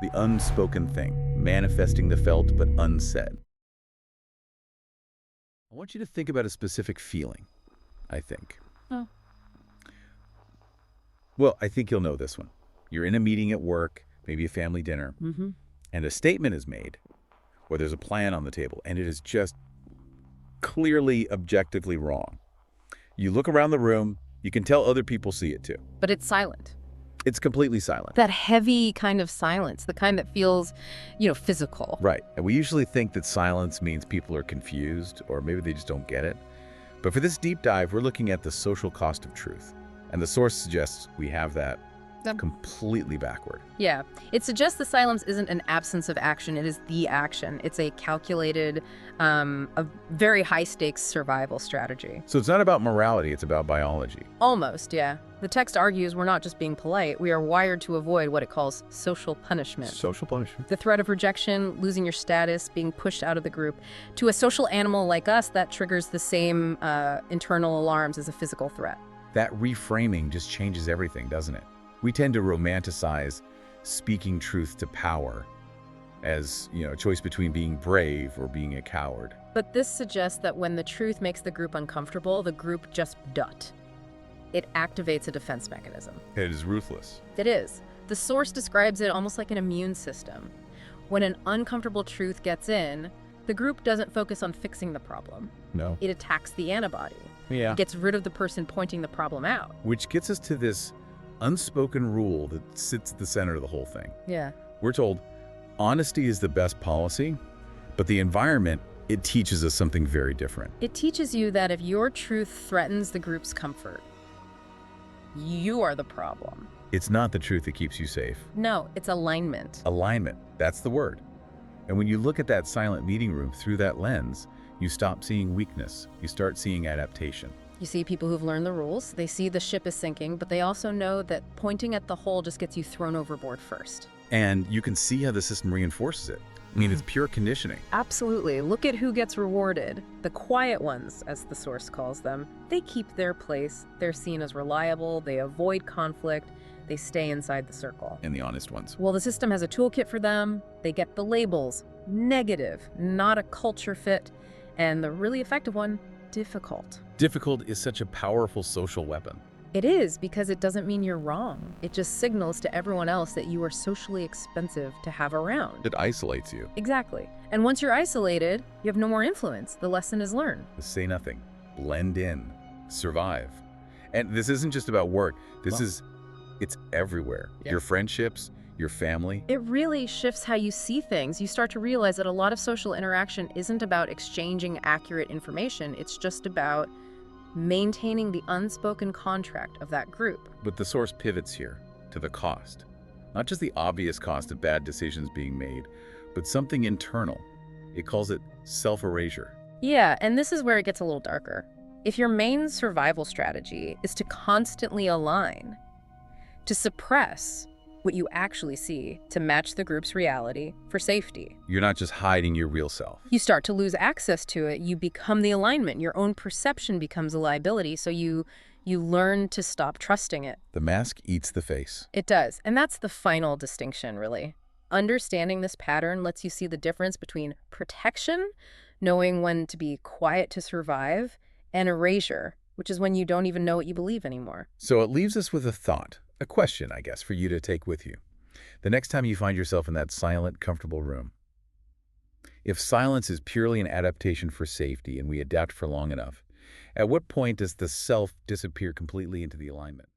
The unspoken thing, manifesting the felt but unsaid. I want you to think about a specific feeling, I think. Oh. Well, I think you'll know this one. You're in a meeting at work, maybe a family dinner, and a statement is made, or there's a plan on the table, and it is just clearly, objectively wrong. You look around the room, you can tell other people see it too. But it's silent. It's completely silent. That heavy kind of silence, the kind that feels, physical. Right. And we usually think that silence means people are confused, or maybe they just don't get it. But for this deep dive, we're looking at the social cost of truth. And the source suggests we have that completely backward. Yeah. It suggests the silence isn't an absence of action. It is the action. It's a calculated, a very high-stakes survival strategy. So it's not about morality, it's about biology. Almost, yeah. The text argues we're not just being polite. We are wired to avoid what it calls social punishment. Social punishment. The threat of rejection, losing your status, being pushed out of the group. To a social animal like us, that triggers the same internal alarms as a physical threat. That reframing just changes everything, doesn't it? We tend to romanticize speaking truth to power as, a choice between being brave or being a coward. But this suggests that when the truth makes the group uncomfortable, the group just doesn't. It activates a defense mechanism. It is ruthless. It is. The source describes it almost like an immune system. When an uncomfortable truth gets in, the group doesn't focus on fixing the problem. No. It attacks the antibody. Yeah. It gets rid of the person pointing the problem out. Which gets us to this unspoken rule that sits at the center of the whole thing. Yeah. We're told honesty is the best policy, but the environment, it teaches us something very different. It teaches you that if your truth threatens the group's comfort, you are the problem. It's not the truth that keeps you safe. No, it's alignment. Alignment, that's the word. And when you look at that silent meeting room through that lens, you stop seeing weakness. You start seeing adaptation. You see people who've learned the rules, they see the ship is sinking, but they also know that pointing at the hole just gets you thrown overboard first. And you can see how the system reinforces it. I mean, it's pure conditioning. Absolutely. Look at who gets rewarded. The quiet ones, as the source calls them. They keep their place. They're seen as reliable. They avoid conflict. They stay inside the circle. And the honest ones. Well, the system has a toolkit for them. They get the labels. Negative, not a culture fit. And the really effective one, difficult. Difficult is such a powerful social weapon. It is, because it doesn't mean you're wrong. It just signals to everyone else that you are socially expensive to have around. It isolates you. Exactly. And once you're isolated, you have no more influence. The lesson is learned. Say nothing. Blend in. Survive. And this isn't just about work. It's everywhere. Yeah. Your friendships, your family. It really shifts how you see things. You start to realize that a lot of social interaction isn't about exchanging accurate information. It's just about maintaining the unspoken contract of that group. But the source pivots here to the cost. Not just the obvious cost of bad decisions being made, but something internal. It calls it self-erasure. Yeah, and this is where it gets a little darker. If your main survival strategy is to constantly align, to suppress what you actually see to match the group's reality for safety, You're not just hiding your real self. you start to lose access to it. You become the alignment. Your own perception becomes a liability, so you learn to stop trusting it. The mask eats the face. It does, and that's the final distinction, really. Understanding this pattern lets you see the difference between protection, knowing when to be quiet to survive, and erasure, which is when you don't even know what you believe anymore. So it leaves us with a thought, a question, I guess, for you to take with you. The next time you find yourself in that silent, comfortable room, if silence is purely an adaptation for safety and we adapt for long enough, at what point does the self disappear completely into the alignment?